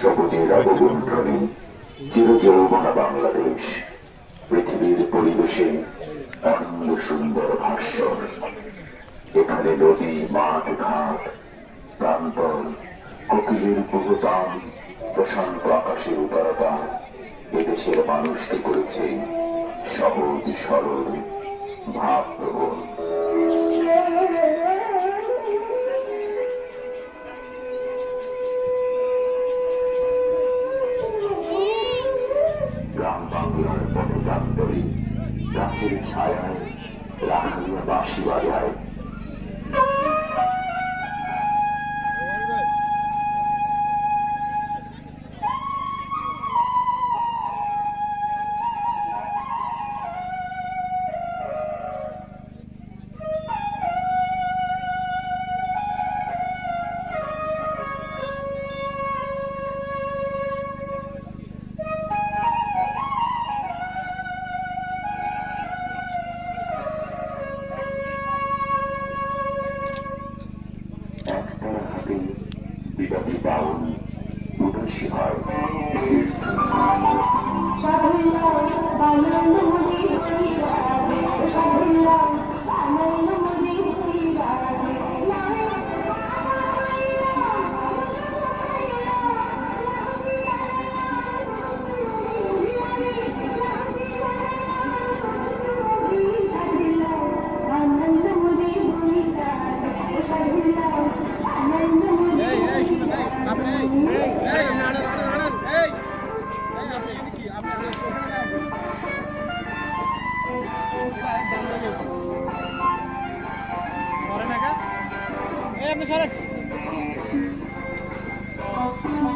সবুজের অবগুণ্ঠনে চিরযৌবনা বাংলাদেশ, পৃথিবীর পরিবেশে অনন্য সুন্দর ভাস্বর। এখানে নদী, মাঠ, ঘাট, প্রান্তর, কোকিলের কুহুতান, প্রশান্ত আকাশের উদারতা এদেশের মানুষকে করেছে সহজ, সরল, ভাবপ্রবণ। গ্রাম বাংলার পথে প্রান্তরে গাছের ছায়ায় রাখালিয়া বাঁশি বাজায়। বিবাদী বাউল উদাসী হয়।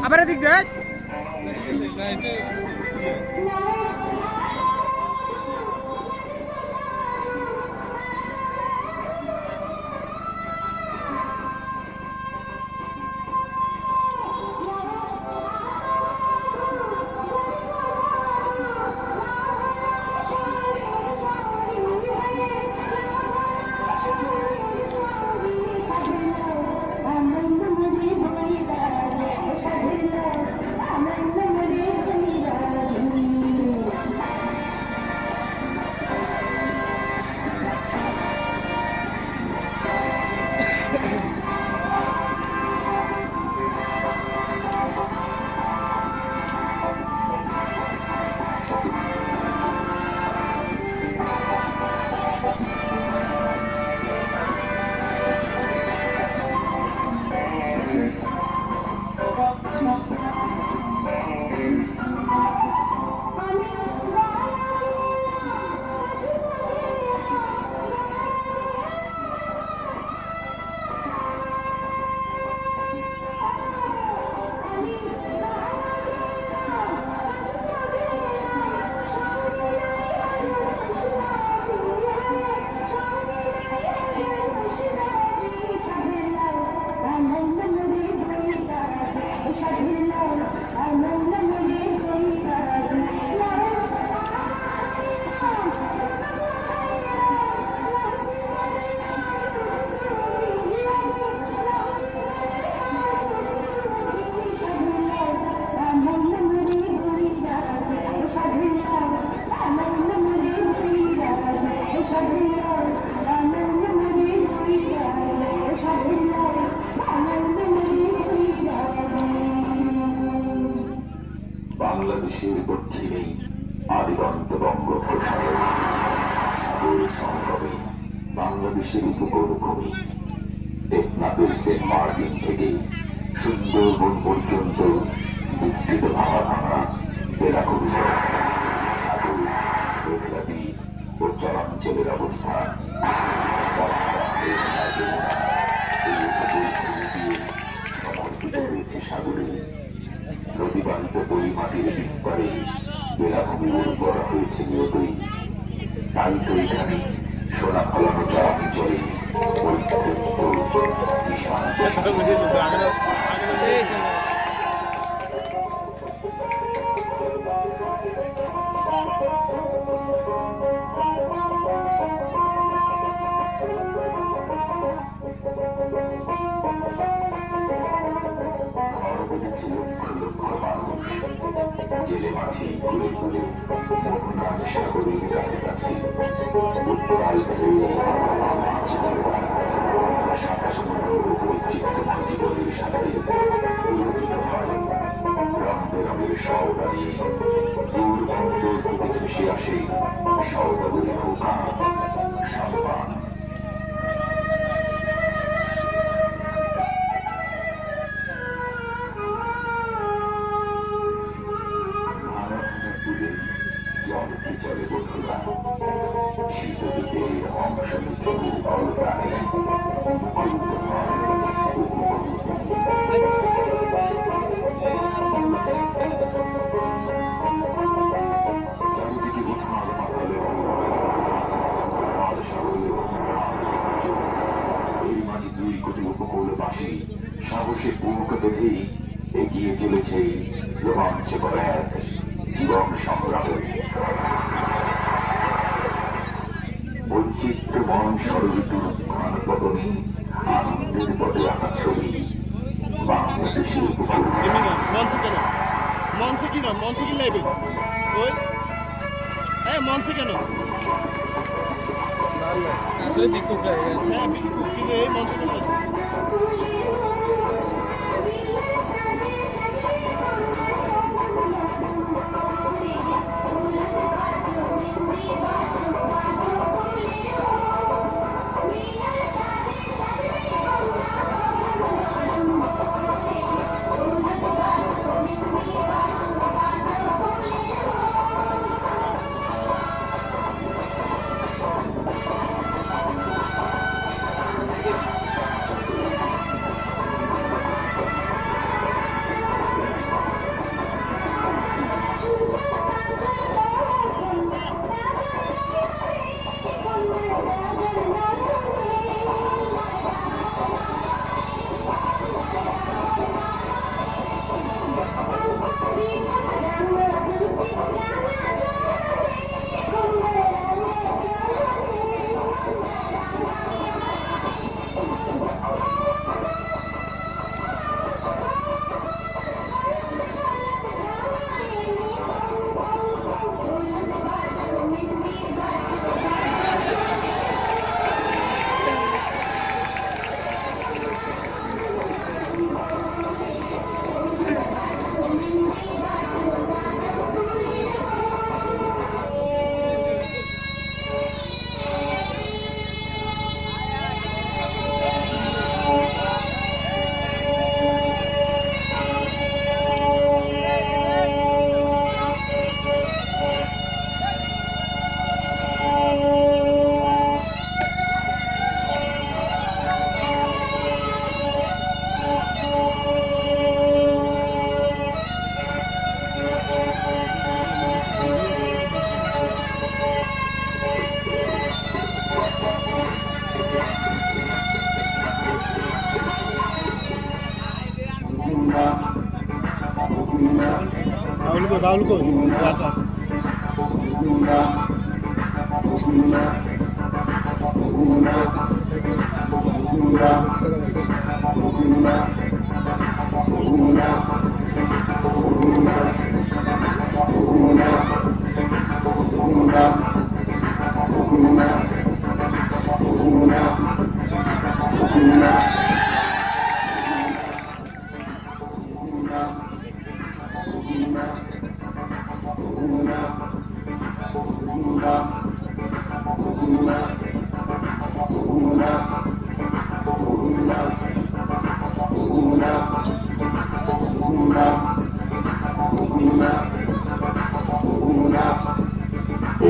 আবার এদিক যায় বাংলাদেশের দক্ষিণেই আদিগন্ত বঙ্গোপসাগর, সাগর সংগমে বাংলাদেশের উপকূলভূমি টেকনাফের সেন্ট মার্টিন থেকে সুন্দরবন পর্যন্ত বিস্তৃত ভাঙা ভাঙা বেলাকবি সাগর, মেঘলা দ্বীপ ও চরাঞ্চলের অবস্থান। সমর্পিত হয়েছে সাগরে। নদীবাহিত পরিমাটির বিস্তারে বেলাভূমি উর্বর হয়েছে নিয়তই। তাই তো এখানে সোনা ফলানো চরাঞ্চলে বৈতৃত্ব বিশাল ঘর বেঁধেছে লক্ষ লক্ষ মানুষ, জেলে মাছি ঘুরে ঘুরে মোহনার সাগরের কাছাকাছি উত্তাল ঢেউ মাছ ধরে সাদা সমুদ্র বৈচিত্র্যময় জীবনের সাথে পুলকিত হয়। রং বেরঙের সওদা নিয়ে দূর বন্দর থেকে ভেসে আসে সওদাগরী নৌকা সাম্পান। জল খিচড়ে বধুরা শীত দিকে অংশ নিতে অলকানে মুখরিত হয় চারিদিকে উঠাল মাথাল এর মাঝে 2 কোটি উপকূলবাসী সাহসে বুক বেঁধে এগিয়ে চলেছে রোমাঞ্চকর এক জীবন সংগ্রামে। বৈচিত্র্যময় ষড়ঋতুর উত্থান পতনে আনন্দের পথে আঁকা ছবি বাংলাদেশের উপকূল। মঞ্চে কেন মঞ্চে কি না মঞ্চে কি লাইবেন ওই মঞ্চে কেন আসলে বিক্ষোভটা হ্যাঁ বিক্ষোভ কিন্তু এই মঞ্চে কেন আছে Baul ko biasa.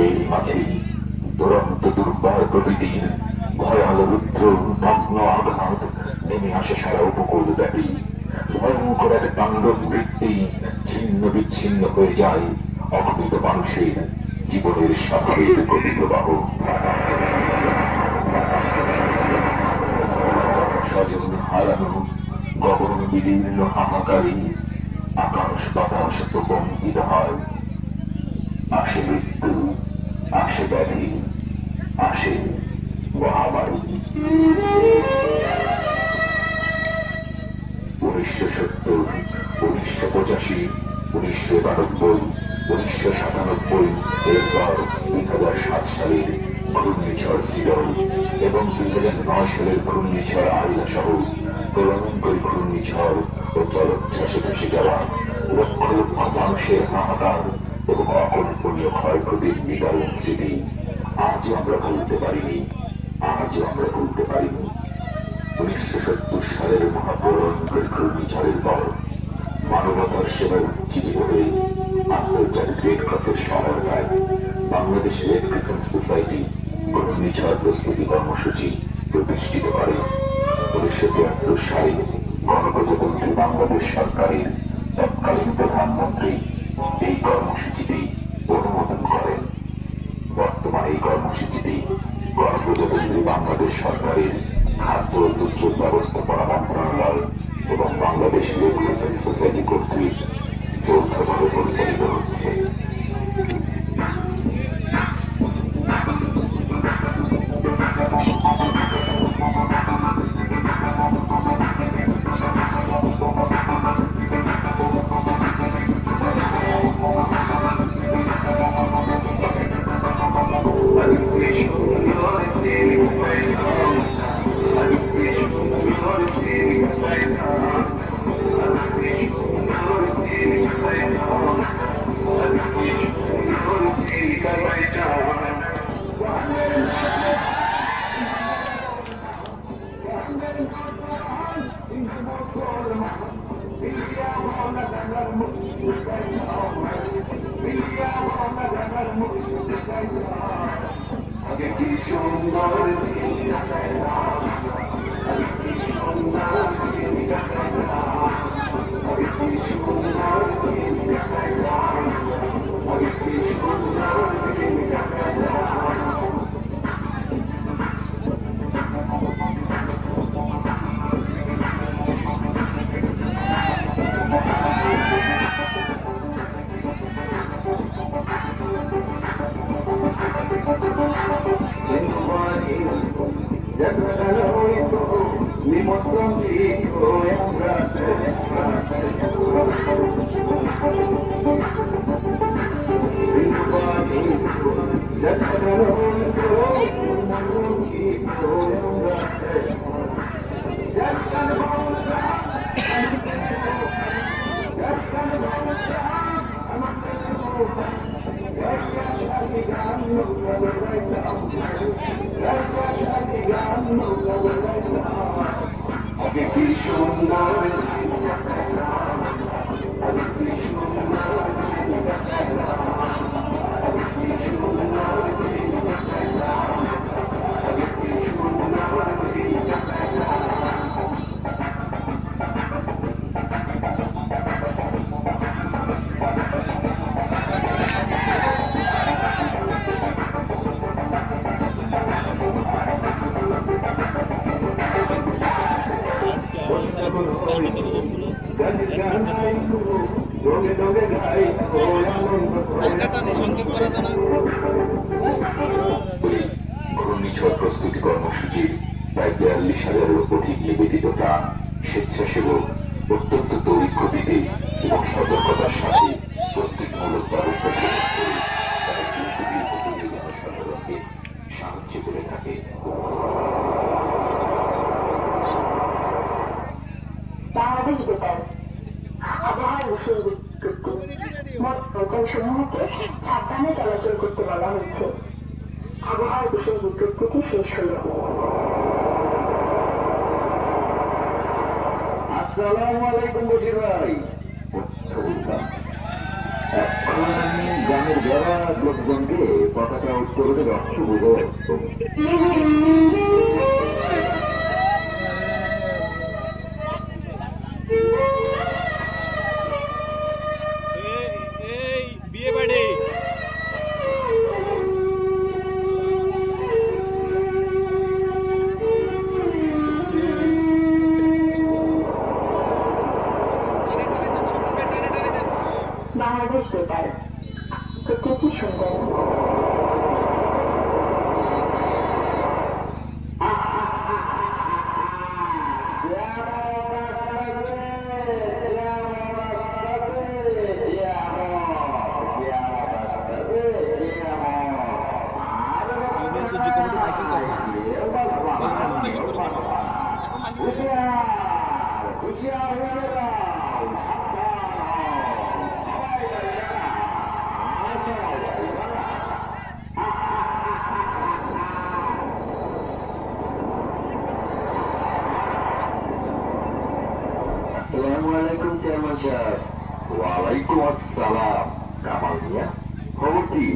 এই মাঝে দুরন্ত দুর্বার প্রকৃতির ভয়াল রুদ্র নগ্ন আঘাত নেমে আসে সারা উপকূল ব্যাপী। ভয়ঙ্কর এক তাণ্ডব বৃত্তি ছিন্ন বিচ্ছিন্ন হয়ে যায় অগণিত মানুষের জীবনের স্বাভাবিক গতিপ্রবাহ। স্বজন হারানো, গগন বিদীর্ণ হাহাকারী, আকাশ বাতাস প্রকম্পিত হয়। আসে মৃত্যু, আসে ব্যাধি, আসে মহামারী। 1970, 1985, 1992, 1997, এরপর 2007 সালের ঘূর্ণিঝড় সিডর এবং 2009 সালের ঘূর্ণিঝড় আইলা সহ প্রলয়ঙ্করী ঘূর্ণিঝড় ও জলোচ্ছ্বাসে ভেসে যাওয়া লক্ষ লক্ষ মানুষের হাহাকার এবং অকল্পনীয় ক্ষয়ক্ষতির বিদারণ স্মৃতি আজও আমরা ভুলতে পারিনি। 1970 সালের মহাপ্রলয়ঙ্করী ঘূর্ণিঝড়ের পর মানবতার সেবায় উজ্জীবিত হয়ে আন্তর্জাতিক রেড ক্রসের সহায়তায় বাংলাদেশ রেড ক্রিসেন্ট সোসাইটি ঘূর্ণিঝড় প্রস্তুতি কর্মসূচি প্রতিষ্ঠিত করে। 1973 সালে গণপ্রজাতন্ত্রী বাংলাদেশ সরকারের তৎকালীন প্রধানমন্ত্রী এই কর্মসূচিটি অনুমোদন করেন। বর্তমানে এই কর্মসূচিটি গণপ্রজাতন্ত্রী বাংলাদেশ সরকারের খাদ্য ও দুর্যোগ ব্যবস্থাপনা মন্ত্রণালয় এবং বাংলাদেশ রেড ক্রিসেন্ট সোসাইটি কর্তৃক যৌথভাবে পরিচালিত হচ্ছে। ঘূর্ণিঝড় প্রস্তুতি কর্মসূচির প্রায় 42,000-এরও অধিক নিবেদিত প্রাণ স্বেচ্ছাসেবক অত্যন্ত তড়িৎ গতিতে এবং সতর্কতার সাথে প্রস্তুতিমূলক ব্যবস্থা গ্রহণ করে জনসাধারণকে সাহায্য করে থাকে। বাংলাদেশ বেতার আবহাওয়ার বিশেষ বিজ্ঞপ্তি, মোট অঞ্চলসমূহকে সাবধানে চলাচল করতে বলা হয়েছে। আবহাওয়ার বিশেষ বিজ্ঞপ্তিটি শেষ হল। আসসালামু আলাইকুম বশির ভাই। এখন আমি গ্রামের যারা লোকজনকে পতাকা উত্তোলনের অর্থ বোঝাবো। শুনবেন। আসসালামু আলাইকুম চেয়ারম্যান সাহেব। ওয়ালাইকুম আসসালাম। কামাল মিয়া, খবর কি?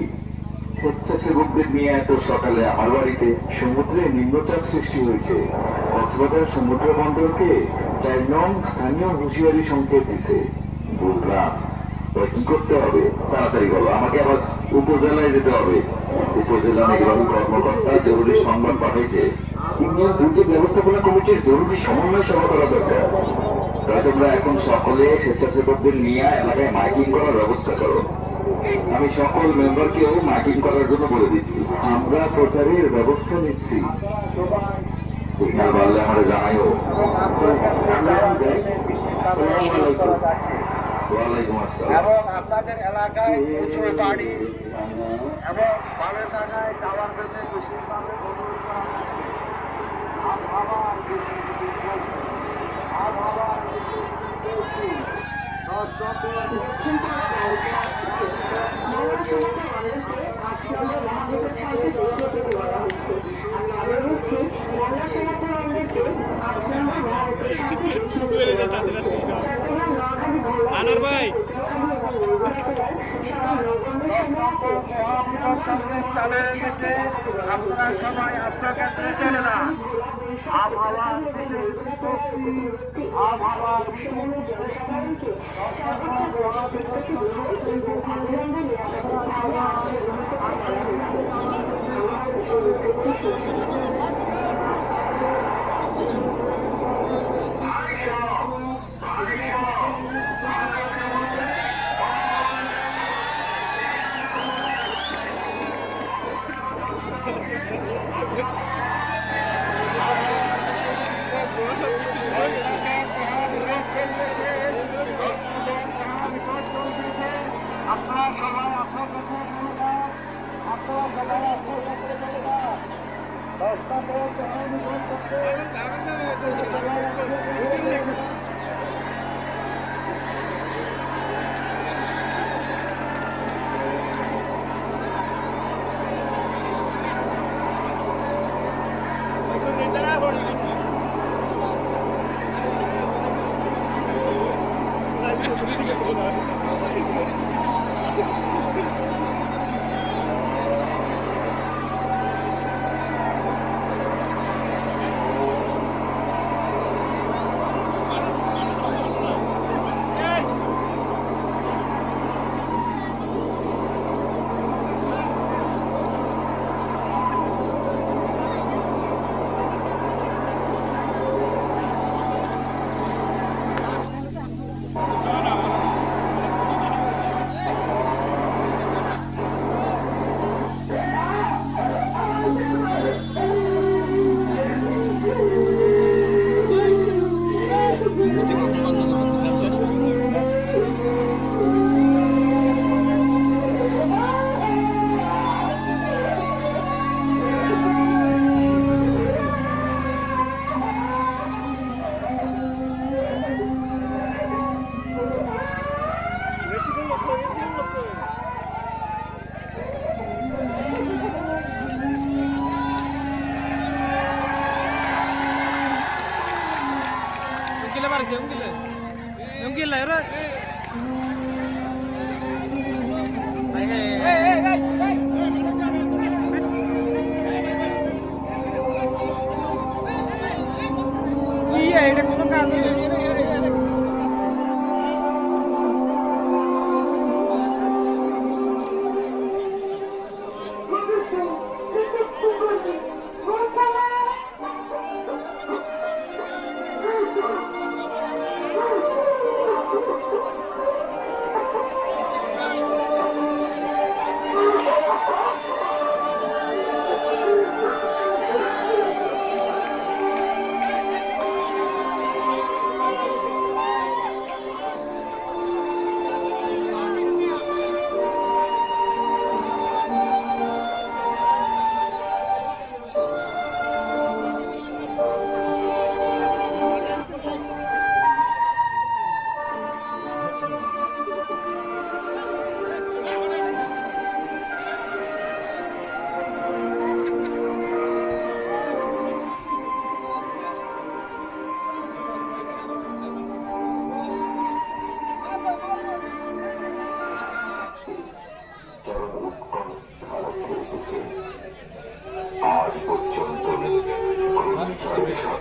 স্বেচ্ছাসেবকদের নিয়ে এত সকালে আমার বাড়িতে? সমুদ্রে নিম্নচাপ সৃষ্টি হয়েছে। কক্সবাজার সমুদ্র বন্দরকে 4 নং স্থানীয় হুঁশিয়ারি সংকেত দিছে। বুঝলাম, তো কি করতে হবে? তাড়াতাড়ি বলো, আমাকে আবার উপজেলায় যেতে হবে। উপজেলা নির্বাহী কর্মকর্তা জরুরি সংবাদ পাঠাইছে ইউনিয়ন দুর্যোগ ব্যবস্থাপনা কমিটির জরুরি সমন্বয় সভা করা দরকার। তাই তোমরা এখন সকলে স্বেচ্ছাসেবকদের নিয়ে এলাকায় মাইকিং করার ব্যবস্থা করো। আমি সকল মেম্বারকেও মাইকিং করার জন্য বলে দিচ্ছি। আমরা প্রচারের ব্যবস্থা নিচ্ছি। সিগন্যাল বাড়লে আমরা জানাইও। তো আমরা এখন যাই। আসসালামু আলাইকুম। ওয়ালাইকুম আসসালাম। এবং আপনাদের এলাকায় উঁচু বাড়ি এবং ভালো জায়গায় যাওয়ার জন্য বিশেষভাবে অনুরোধ করা হয়। আবহাওয়ার আনার ভাই আপনারা সবাই আপনাকে চলে না আবহাওয়ার আপনারা সবাই আপনার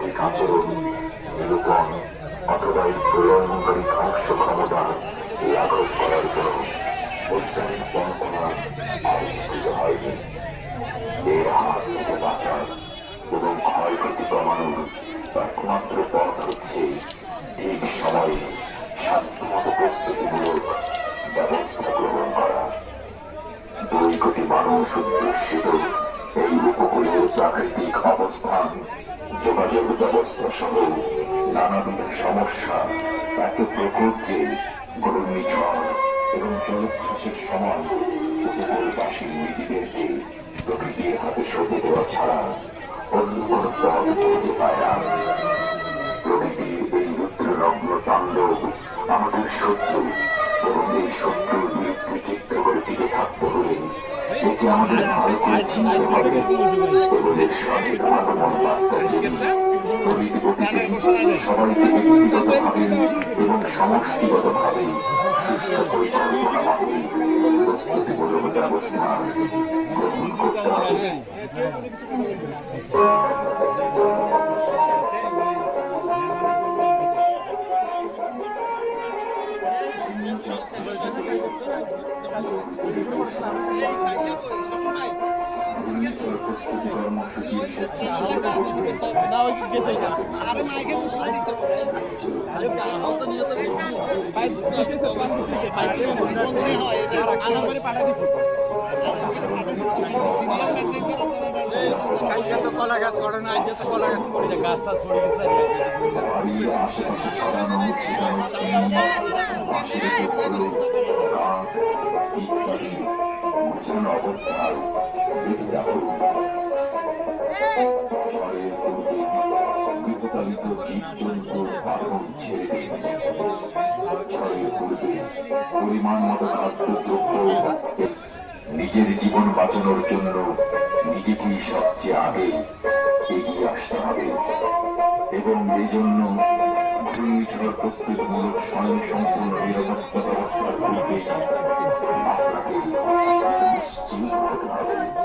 অস্বাভাবিক আচরণ, নিরূপণ অথবা এই প্রলয়নকারী ধ্বংস ক্ষমতা লাঘব করার কোনো বৈজ্ঞানিক পন্থা আবিষ্কৃত হয়নি। এর হাত থেকে বাঁচার এবং ক্ষয়ক্ষতি কমানোর একমাত্র পথ হচ্ছে ঠিক সময়ে সাধ্যমতো প্রস্তুতিমূলক ব্যবস্থা গ্রহণ করা। 2 কোটি মানুষ অধ্যুষিত এই উপকূলের প্রাকৃতিক অবস্থান, যোগাযোগ ব্যবস্থা সহ নানাবিধ সমস্যা এত প্রকোপ যে ঘূর্ণিঝড় এবং জলোচ্ছ্বাসের সময় উপকূলবাসী নিজেদেরকে প্রকৃতির হাতে সঁপে দেওয়া ছাড়া অন্য কোনো পথ খুঁজে পায় না। প্রকৃতির এই রুদ্রনগ্ন তাণ্ডব আমাদের শত্রু, এবং এই শত্রুর বিরুদ্ধে চিত্র করে টিকে থাকতে হলে একে আমাদের ভালো করে চিনতে হবে এবং এর সঠিক আগমন বার্তার জন্য তড়িৎ গতিতে সবাইকে ব্যক্তিগতভাবে এবং সমষ্টিগতভাবে সুস্থ পরিকল্পনা মাফিক প্রস্তুতিমূলক ব্যবস্থা গ্রহণ করতে হবে। প্রস্তুতি কর্মসূচি না ওই গেছে আরে মাইকে ঘোষণা দিতে পারে আরে আহত নিহত ভাই দিতেছে প্ল্যান দিতেছে বলতে হয় এটা আনা করে পাঠা দিছে সিরিয়াল মেইনটেইন করার জন্য কালকে তো কলা গাছ ছড়ে না আজকে তো কলা গাছ পড়ে যায় গাছটা ছড়ে গেছে আশেপাশে ছড়ানো অবস্থায় ঝড়ের পূর্বে গৃহপালিত জীবজন্তুর পালন ছেড়ে দিন। ঝড়ের পূর্বে পরিমাণ মতো খাদ্যদ্রব্য, নিজের জীবন বাঁচানোর জন্য নিজেকেই সবচেয়ে আগে এগিয়ে আসতে হবে এবং এই জন্য ঘূর্ণিঝড় প্রস্তুতিমূলক স্বয়ংসম্পূর্ণ নিরাপত্তা ব্যবস্থার পূর্বে আপনাকে নিশ্চিত হতে হবে।